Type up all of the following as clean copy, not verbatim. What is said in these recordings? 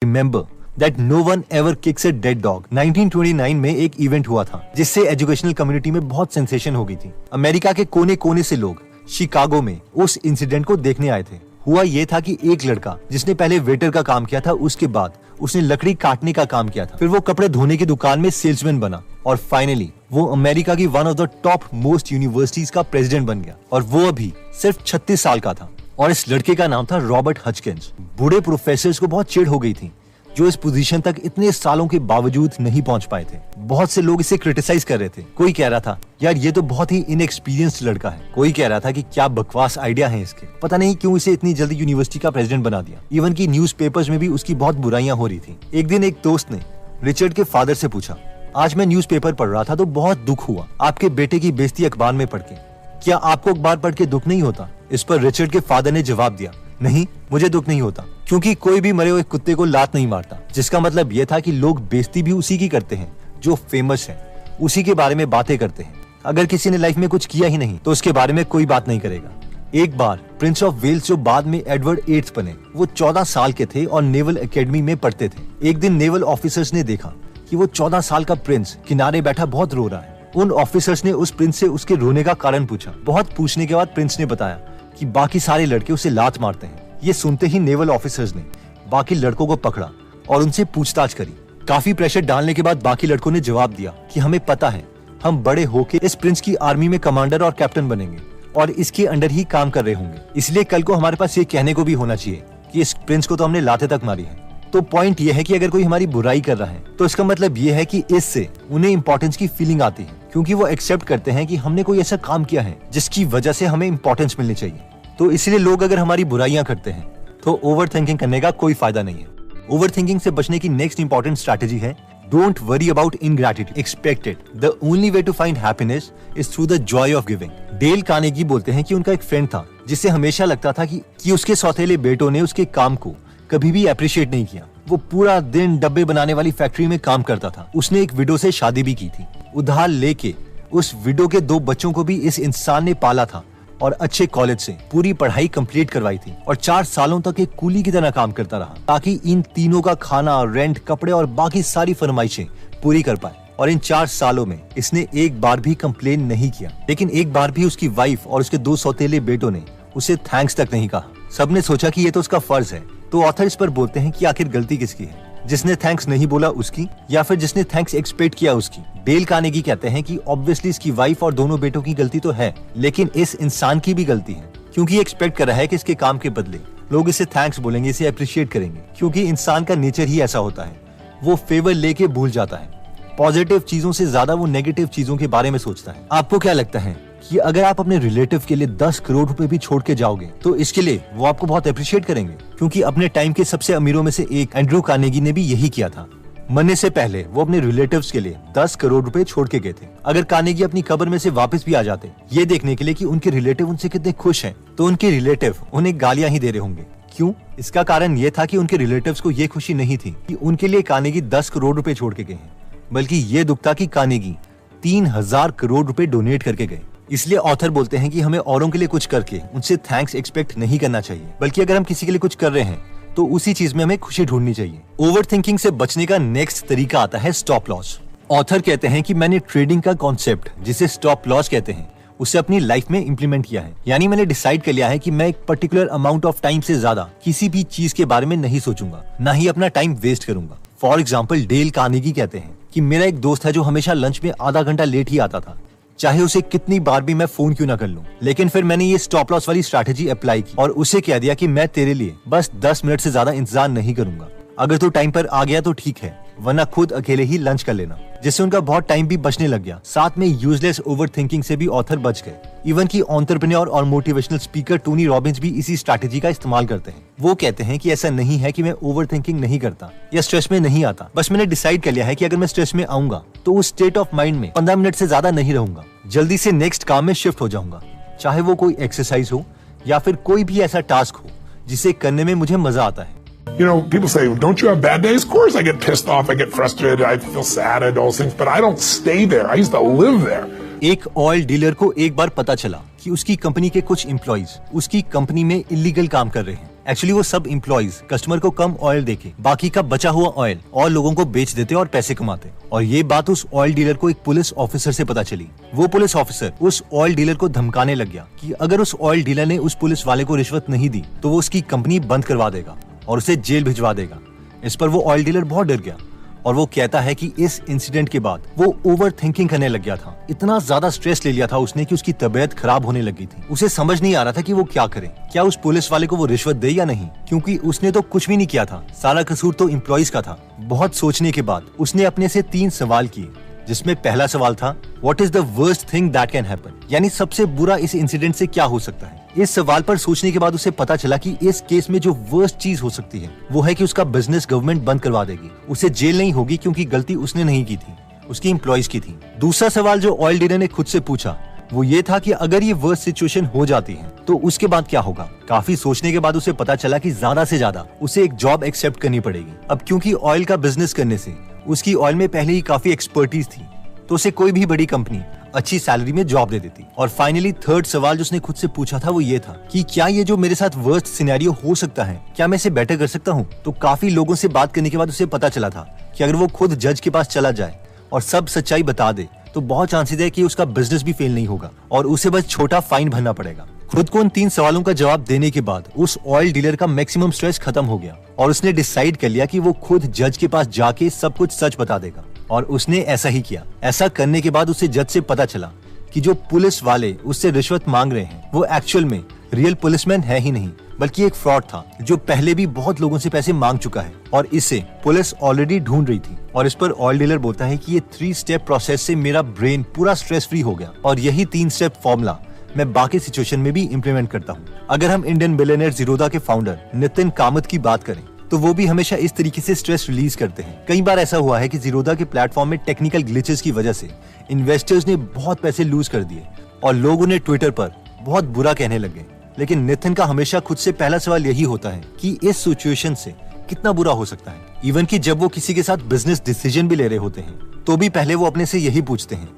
Remember that no one ever kicks a dead dog. 1929 में एक event हुआ था जिससे एजुकेशनल कम्युनिटी में बहुत सेंसेशन हो गई थी। अमेरिका के कोने कोने से लोग शिकागो में उस इंसिडेंट को देखने आए थे। हुआ ये था कि एक लड़का जिसने पहले वेटर का काम किया था, उसके बाद उसने लकड़ी काटने का काम किया था, फिर वो कपड़े धोने की दुकान में सेल्समैन बना और फाइनली वो अमेरिका की one of the top most universities का प्रेसिडेंट बन गया। और वो अभी सिर्फ 36 साल का था और इस लड़के का नाम था रॉबर्ट हचकिंस। बूढ़े प्रोफेसर्स को बहुत चिढ़ हो गई थी जो इस पोजीशन तक इतने सालों के बावजूद नहीं पहुंच पाए थे। बहुत से लोग इसे क्रिटिसाइज कर रहे थे। कोई कह रहा था यार ये तो बहुत ही इनएक्सपीरियंस्ड लड़का है, कोई कह रहा था कि क्या बकवास आइडिया है इसके, पता नहीं क्यों इसे इतनी जल्दी यूनिवर्सिटी का प्रेसिडेंट बना दिया। इवन की न्यूज़पेपर्स में भी उसकी बहुत बुराइयां हो रही थी। एक दिन एक दोस्त ने रिचर्ड के फादर से पूछा, आज मैं न्यूज़पेपर पढ़ रहा था तो बहुत दुख हुआ आपके बेटे की बेइज्जती अखबार में पढ़ के, क्या आपको अखबार पढ़ के दुख नहीं होता? इस पर रिचर्ड के फादर ने जवाब दिया, नहीं मुझे दुख नहीं होता, क्योंकि कोई भी मरे हुए कुत्ते को लात नहीं मारता। जिसका मतलब यह था कि लोग बेइज्जती भी उसी की करते हैं जो फेमस है, उसी के बारे में बातें करते हैं। अगर किसी ने लाइफ में कुछ किया ही नहीं तो उसके बारे में कोई बात नहीं करेगा। एक बार प्रिंस ऑफ वेल्स जो बाद में एडवर्ड 8 बने, वो 14 साल के थे और नेवल एकेडमी में पढ़ते थे। एक दिन नेवल ऑफिसर्स ने देखा कि वो 14 साल का प्रिंस किनारे बैठा बहुत रो रहा है। उन ऑफिसर्स ने उस प्रिंस से उसके रोने का कारण पूछा। बहुत पूछने के बाद प्रिंस ने बताया कि बाकी सारे लड़के उसे लात मारते हैं। ये सुनते ही नेवल ऑफिसर्स ने बाकी लड़कों को पकड़ा और उनसे पूछताछ करी। काफी प्रेशर डालने के बाद बाकी लड़कों ने जवाब दिया कि हमें पता है, हम बड़े होके इस प्रिंस की आर्मी में कमांडर और कैप्टन बनेंगे और इसके अंडर ही काम कर रहे होंगे, इसलिए कल को हमारे पास ये कहने को भी होना चाहिए कि इस प्रिंस को तो हमने लाते तक मारी है। तो पॉइंट ये है कि अगर कोई हमारी बुराई कर रहा है तो इसका मतलब ये है कि इससे उन्हें इंपॉर्टेंस की फीलिंग आती है, क्योंकि वो एक्सेप्ट करते हैं कि हमने कोई ऐसा काम किया है जिसकी वजह से हमें इंपॉर्टेंस मिलनी चाहिए। तो इसलिए लोग अगर हमारी बुराइयां करते हैं तो ओवर थिंकिंग करने का कोई फायदा नहीं है। ओवर थिंकिंग से बचने की नेक्स्ट इंपॉर्टेंट स्ट्रैटेजी है don't worry about ingratitude, expect it. The only way to find happiness is through the joy of giving. Dale Carnegie बोलते हैं कि उनका एक फ्रेंड था जिससे हमेशा लगता था कि उसके सौतेले बेटों ने उसके काम को कभी भी अप्रिशिएट नहीं किया। वो पूरा दिन डब्बे बनाने वाली फैक्ट्री में काम करता था। उसने एक विडो से शादी भी की थी। उधार लेके उस विडो के 2 बच्चों को भी इस इंसान ने पाला था और अच्छे कॉलेज से पूरी पढ़ाई कंप्लीट करवाई थी और 4 सालों तक एक कूली की तरह काम करता रहा ताकि इन तीनों का खाना, रेंट, कपड़े और बाकी सारी फरमाइशें पूरी कर पाए। और इन 4 सालों में इसने एक बार भी कंप्लेन नहीं किया, लेकिन एक बार भी उसकी वाइफ और उसके 2 सौतेले बेटों ने उसे थैंक्स तक नहीं कहा। सबने सोचा कि ये तो उसका फर्ज है। तो ऑथर इस पर बोलते हैं कि आखिर गलती किसकी है, जिसने थैंक्स नहीं बोला उसकी या फिर जिसने थैंक्स एक्सपेक्ट किया उसकी? डेल कार्नेगी कहते हैं कि ऑब्वियसली इसकी वाइफ और दोनों बेटों की गलती तो है, लेकिन इस इंसान की भी गलती है, क्योंकि ये एक्सपेक्ट कर रहा है कि इसके काम के बदले लोग इसे थैंक्स बोलेंगे, इसे अप्रिशिएट करेंगे, क्योंकि इंसान का नेचर ही ऐसा होता है, वो फेवर लेके भूल जाता है। पॉजिटिव चीजों से ज्यादा वो नेगेटिव चीजों के बारे में सोचता है। आपको क्या लगता है कि अगर आप अपने रिलेटिव के लिए 10 करोड़ रुपए भी छोड़ के जाओगे तो इसके लिए वो आपको बहुत अप्रिशिएट करेंगे? क्योंकि अपने टाइम के सबसे अमीरों में से एक एंड्रू कार्नेगी ने भी यही किया था। मरने से पहले वो अपने रिलेटिव्स के लिए 10 करोड़ रुपए छोड़ के गए थे। अगर कार्नेगी अपनी कब्र में से वापस भी आ जाते ये देखने के लिए कि उनके रिलेटिव उनसे कितने खुश हैं, तो उनके रिलेटिव उन्हें गालियां ही दे रहे होंगे। क्यों? इसका कारण ये था कि उनके रिलेटिव्स को ये खुशी नहीं थी कि उनके लिए कार्नेगी 10 करोड़ रुपए छोड़ के गए हैं, बल्कि ये दुख था कि कार्नेगी 3000 करोड़ रुपए डोनेट करके गए। इसलिए ऑथर बोलते हैं कि हमें औरों के लिए कुछ करके उनसे थैंक्स एक्सपेक्ट नहीं करना चाहिए, बल्कि अगर हम किसी के लिए कुछ कर रहे हैं तो उसी चीज में हमें खुशी ढूंढनी चाहिए। ओवर थिंकिंग से बचने का नेक्स्ट तरीका आता है स्टॉप लॉस। ऑथर कहते हैं कि मैंने ट्रेडिंग का कॉन्सेप्ट, जिसे स्टॉप लॉस कहते हैं, उसे अपनी लाइफ में इम्प्लीमेंट किया है। यानी मैंने डिसाइड कर लिया है कि मैं एक पर्टिकुलर अमाउंट ऑफ टाइम से ज्यादा किसी भी चीज के बारे में नहीं सोचूंगा, ना ही अपना टाइम वेस्ट करूंगा। फॉर एग्जाम्पल डेल कार्नेगी कहते हैं कि मेरा एक दोस्त है जो हमेशा लंच में आधा घंटा लेट ही आता था, चाहे उसे कितनी बार भी मैं फोन क्यों ना कर लूं। लेकिन फिर मैंने ये स्टॉप लॉस वाली स्ट्रैटेजी अप्लाई की और उसे कह दिया कि मैं तेरे लिए बस 10 मिनट से ज्यादा इंतजार नहीं करूंगा। अगर तू टाइम पर आ गया तो ठीक है, वरना खुद अकेले ही लंच कर लेना। जिससे उनका बहुत टाइम भी बचने लग गया। साथ में यूजलेस ओवर थिंकिंग से भी ऑथर बच गए। इवन की एंटरप्रेन्योर और मोटिवेशनल स्पीकर टोनी रॉबिन्स भी इसी स्ट्रैटेजी का इस्तेमाल करते हैं। वो कहते हैं कि ऐसा नहीं है कि मैं ओवर थिंकिंग नहीं करता या स्ट्रेस में नहीं आता, बस मैंने डिसाइड कर लिया है कि अगर मैं स्ट्रेस में आऊंगा तो उस स्टेट ऑफ माइंड में 15 मिनट से ज्यादा नहीं रहूंगा, जल्दी से नेक्स्ट काम में शिफ्ट हो जाऊंगा, चाहे वो कोई एक्सरसाइज हो या फिर कोई भी ऐसा टास्क हो जिसे करने में मुझे मजा आता है। You know, people say, don't you have bad days? Of course I get pissed off, I get frustrated, I feel sad at those things, but I don't stay there. I used to live there. एक oil dealer को एक बार पता चला कि उसकी company के कुछ employees उसकी कंपनी में इलीगल काम कर रहे हैं। एक्चुअली वो सब एम्प्लॉइज कस्टमर को कम ऑयल देके बाकी का बचा हुआ ऑयल और लोगों को बेच देते और पैसे कमाते। और ये बात उस ऑयल डीलर को एक पुलिस ऑफिसर से पता चली। वो पुलिस ऑफिसर उस ऑयल डीलर को धमकाने लग गया कि अगर उस ऑयल डीलर ने उस पुलिस वाले को रिश्वत नहीं दी तो वो उसकी कंपनी बंद करवा देगा और उसे जेल भिजवा देगा। इस पर वो ऑयल डीलर बहुत डर गया और वो कहता है कि इस इंसिडेंट के बाद वो ओवर थिंकिंग करने लग गया था। इतना ज्यादा स्ट्रेस ले लिया था उसने कि उसकी तबीयत खराब होने लगी थी। उसे समझ नहीं आ रहा था कि वो क्या करे, क्या उस पुलिस वाले को वो रिश्वत दे या नहीं, क्योंकि उसने तो कुछ भी नहीं किया था, सारा कसूर तो एम्प्लॉइज का था। बहुत सोचने के बाद उसने अपने से 3 सवाल किए, जिसमें पहला सवाल था what is the worst thing that can happen, यानी सबसे बुरा इस इंसिडेंट से क्या हो सकता है। इस सवाल पर सोचने के बाद उसे पता चला कि इस केस में जो वर्स्ट चीज हो सकती है वो है कि उसका बिजनेस गवर्नमेंट बंद करवा देगी। उसे जेल नहीं होगी क्योंकि गलती उसने नहीं की थी, उसकी एम्प्लॉइज की थी। दूसरा सवाल जो ऑयल डीलर ने खुद से पूछा वो ये था कि अगर ये वर्स्ट सिचुएशन हो जाती है तो उसके बाद क्या होगा। काफी सोचने के बाद उसे पता चला कि ज्यादा से ज्यादा उसे एक जॉब एक्सेप्ट करनी पड़ेगी। अब क्योंकि ऑयल का बिजनेस करने से उसकी ऑयल में पहले ही काफी एक्सपर्टीज थी तो उसे कोई भी बड़ी कंपनी अच्छी सैलरी में जॉब दे देती। और फाइनली थर्ड सवाल जो उसने खुद से पूछा था वो ये था कि क्या ये जो मेरे साथ वर्स्ट सिनेरियो हो सकता है क्या मैं इसे बेटर कर सकता हूँ। तो काफी लोगों से बात करने के बाद उसे पता चला था कि अगर वो खुद जज के पास चला जाए और सब सच्चाई बता दे तो बहुत चांसेस है कि उसका बिजनेस भी फेल नहीं होगा और उसे बस छोटा फाइन भरना पड़ेगा। खुद को उन 3 सवालों का जवाब देने के बाद उस ऑयल डीलर का मैक्सिमम स्ट्रेस खत्म हो गया और उसने डिसाइड कर लिया कि वो खुद जज के पास जाके सब कुछ सच बता देगा। और उसने ऐसा ही किया। ऐसा करने के बाद उसे जज से पता चला कि जो पुलिस वाले उससे रिश्वत मांग रहे हैं वो एक्चुअल में रियल पुलिसमैन है ही नहीं बल्कि एक फ्रॉड था जो पहले भी बहुत लोगों से पैसे मांग चुका है और इसे पुलिस ऑलरेडी ढूंढ रही थी। और इस पर ऑयल डीलर बोलता है कि ये 3 स्टेप प्रोसेस से मेरा ब्रेन पूरा स्ट्रेस फ्री हो गया और यही 3 स्टेप फॉर्मूला मैं बाकी सिचुएशन में भी इम्प्लीमेंट करता हूँ। अगर हम इंडियन बिलियनियर ज़ीरोधा के फाउंडर नितिन कामत की बात करें तो वो भी हमेशा इस तरीके से स्ट्रेस रिलीज करते हैं। कई बार ऐसा हुआ है कि ज़ीरोधा के प्लेटफॉर्म में टेक्निकल ग्लिचेस की वजह से इन्वेस्टर्स ने बहुत पैसे लूज कर दिए और लोग उन्हें ट्विटर पर बहुत बुरा कहने लगे। लेकिन नितिन का हमेशा खुद से पहला सवाल यही होता है कि इस सिचुएशन से कितना बुरा हो सकता है। इवन कि जब वो किसी के साथ बिजनेस डिसीजन भी ले रहे होते हैं तो भी पहले वो अपने से यही पूछते हैं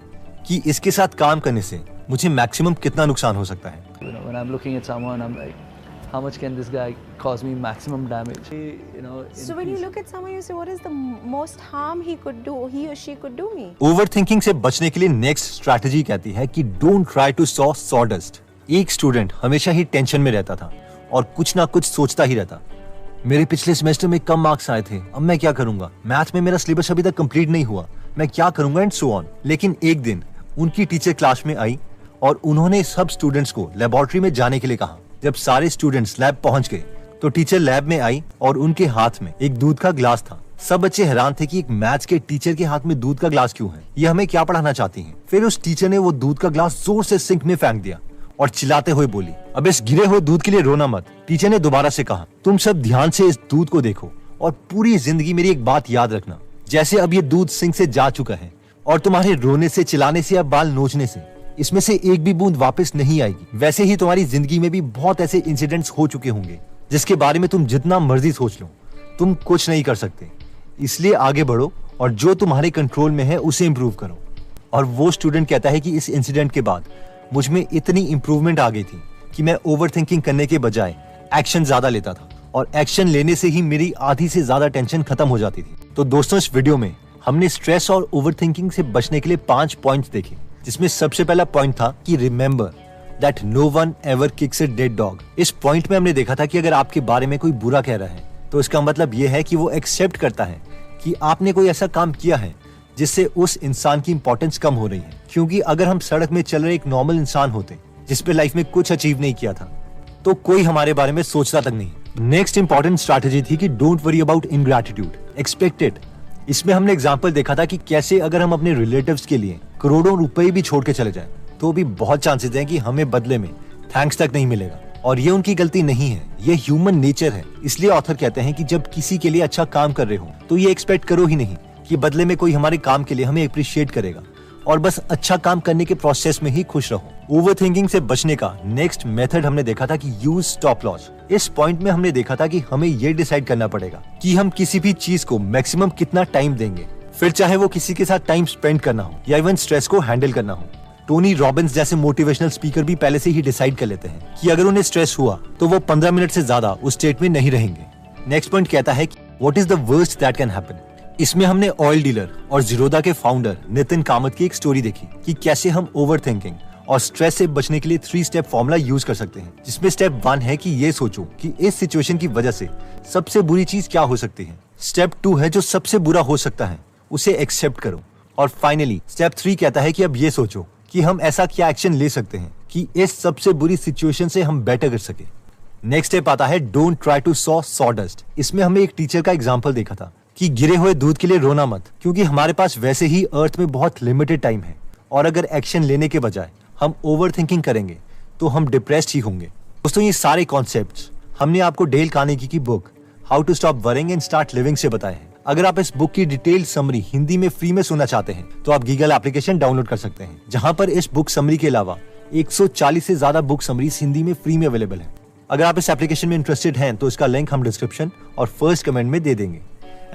कि इसके साथ काम करने से मुझे मैक्सिमम कितना नुकसान हो सकता है। When I'm looking at someone, I'm like, how much can this guy cause me maximum damage? So when you look at someone, you say, what is the most harm he or she could do me? Overthinking से बचने के लिए next strategy कहती है कि don't try to saw sawdust. एक student हमेशा ही टेंशन में रहता था और कुछ ना कुछ सोचता ही रहता। मेरे पिछले सेमेस्टर में कम मार्क्स आए थे, अब मैं क्या करूंगा, मैथ में मेरा सिलेबस अभी तक कंप्लीट नहीं हुआ, मैं क्या करूंगा एंड सो ऑन। लेकिन एक दिन उनकी टीचर क्लास में आई और उन्होंने सब स्टूडेंट्स को लेबोरेटरी में जाने के लिए कहा। जब सारे स्टूडेंट्स लैब पहुंच गए तो टीचर लैब में आई और उनके हाथ में एक दूध का ग्लास था। सब बच्चे हैरान थे कि एक मैथ्स के टीचर के हाथ में दूध का ग्लास क्यों है, ये हमें क्या पढ़ाना चाहती हैं। फिर उस टीचर ने वो दूध का ग्लास जोर से सिंक में फेंक दिया और चिल्लाते हुए बोली, अब इस गिरे हुए दूध के लिए रोना मत। टीचर ने दोबारा से कहा, तुम सब ध्यान से इस दूध को देखो और पूरी जिंदगी मेरी एक बात याद रखना, जैसे अब ये दूध सिंक से जा चुका है और तुम्हारे रोने से, चिल्लाने से या बाल नोचने से इसमें से एक भी बूंद वापस नहीं आएगी। वैसे ही तुम्हारी जिंदगी में भी बहुत ऐसे इंसिडेंट्स हो चुके होंगे जिसके बारे में तुम जितना मर्जी सोच लो तुम कुछ नहीं कर सकते। इसलिए आगे बढ़ो और जो तुम्हारे कंट्रोल में है उसे इम्प्रूव करो। और वो स्टूडेंट कहता है कि इस इंसिडेंट के बाद मुझ में इतनी इंप्रूवमेंट आ गई थी कि मैं ओवरथिंकिंग करने के बजाय एक्शन ज्यादा लेता था और एक्शन लेने से ही मेरी आधी से ज्यादा टेंशन खत्म हो जाती थी। तो दोस्तों, इस वीडियो में हमने स्ट्रेस और ओवरथिंकिंग से बचने के लिए 5 पॉइंट्स देखे, जिसमें सबसे पहला पॉइंट था कि remember that no one ever kicks a dead dog. इस पॉइंट में हमने देखा था कि अगर आपके बारे में कोई बुरा कह रहा है तो इसका मतलब यह है कि वो एक्सेप्ट करता है कि आपने कोई ऐसा काम किया है जिससे उस इंसान की इंपॉर्टेंस कम हो रही है। क्योंकि अगर हम सड़क में चल रहे एक नॉर्मल इंसान होते जिसपे लाइफ में कुछ अचीव नहीं किया था तो कोई हमारे बारे में सोचता तक नहीं। नेक्स्ट इंपॉर्टेंट स्ट्रैटेजी थी कि don't worry about ingratitude, expect it. इसमें हमने एग्जांपल देखा था कि कैसे अगर हम अपने रिलेटिव्स के लिए करोड़ों रुपए भी छोड़ के चले जाएं तो भी बहुत चांसेस हैं कि हमें बदले में थैंक्स तक नहीं मिलेगा। और ये उनकी गलती नहीं है, ये ह्यूमन नेचर है। इसलिए ऑथर कहते हैं कि जब किसी के लिए अच्छा काम कर रहे हो तो ये एक्सपेक्ट करो ही नहीं कि बदले में कोई हमारे काम के लिए हमें अप्रिशिएट करेगा, और बस अच्छा काम करने के प्रोसेस में ही खुश रहो। ओवरथिंकिंग से बचने का नेक्स्ट मेथड हमने देखा था कि यूज स्टॉप लॉस। इस पॉइंट में हमने देखा था कि हमें ये डिसाइड करना पड़ेगा कि हम किसी भी चीज को मैक्सिमम कितना टाइम देंगे, फिर चाहे वो किसी के साथ टाइम स्पेंड करना हो या इवन स्ट्रेस को हैंडल करना हो। टोनी रॉबिन्स जैसे मोटिवेशनल स्पीकर भी पहले से ही डिसाइड कर लेते हैं कि अगर उन्हें स्ट्रेस हुआ तो वो 15 मिनट से ज्यादा उस स्टेट में नहीं रहेंगे। नेक्स्ट पॉइंट कहता है कि what is the worst that can happen. इसमें हमने ऑयल डीलर और जीरोदा के फाउंडर नितिन कामत की एक स्टोरी देखी कि कैसे हम ओवरथिंकिंग और स्ट्रेस से बचने के लिए 3 स्टेप फॉर्मूला यूज कर सकते हैं, जिसमें स्टेप 1 है कि ये सोचो कि इस सिचुएशन की वजह से सबसे बुरी चीज क्या हो सकती है। स्टेप 2 है जो सबसे बुरा हो सकता है उसे एक्सेप्ट करो। और फाइनली स्टेप 3 कहता है कि अब ये सोचो कि हम ऐसा क्या एक्शन ले सकते हैं कि इस सबसे बुरी सिचुएशन से हम बेटर कर सके। नेक्स्ट स्टेप आता है don't try to saw sawdust. इसमें हमें एक टीचर का एग्जाम्पल देखा था कि गिरे हुए दूध के लिए रोना मत, क्योंकि हमारे पास वैसे ही अर्थ में बहुत लिमिटेड टाइम है और अगर एक्शन लेने के बजाय हम ओवरथिंकिंग करेंगे तो हम डिप्रेस्ड ही होंगे। दोस्तों, ये सारे कॉन्सेप्ट्स हमने आपको डेल कार्नेगी की book how to stop worrying and start living से बताए हैं। अगर आप इस बुक की डिटेल्ड समरी हिंदी में फ्री में सुनना चाहते हैं तो आप गीगल एप्लीकेशन डाउनलोड कर सकते हैं, जहां पर इस बुक समरी के अलावा 140 से ज्यादा बुक समरीज हिंदी में फ्री में अवेलेबल है। अगर आप इस एप्लीकेशन में इंटरेस्टेड हैं तो इसका लिंक हम डिस्क्रिप्शन और फर्स्ट कमेंट में दे देंगे।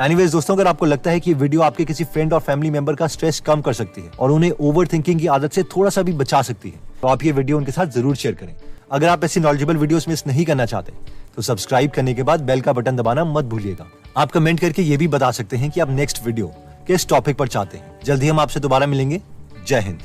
एनीवेज दोस्तों, अगर आपको लगता है कि ये वीडियो आपके किसी फ्रेंड और फैमिली मेंबर का स्ट्रेस कम कर सकती है और उन्हें ओवरथिंकिंग की आदत से थोड़ा सा भी बचा सकती है, तो आप ये वीडियो उनके साथ जरूर शेयर करें। अगर आप ऐसी नॉलेजेबल वीडियोस मिस नहीं करना चाहते तो सब्सक्राइब करने के बाद बेल का बटन दबाना मत भूलिएगा। आप कमेंट करके ये भी बता सकते हैं कि आप नेक्स्ट वीडियो किस टॉपिक पर चाहते हैं। जल्दी हम आपसे दोबारा मिलेंगे। जय हिंद।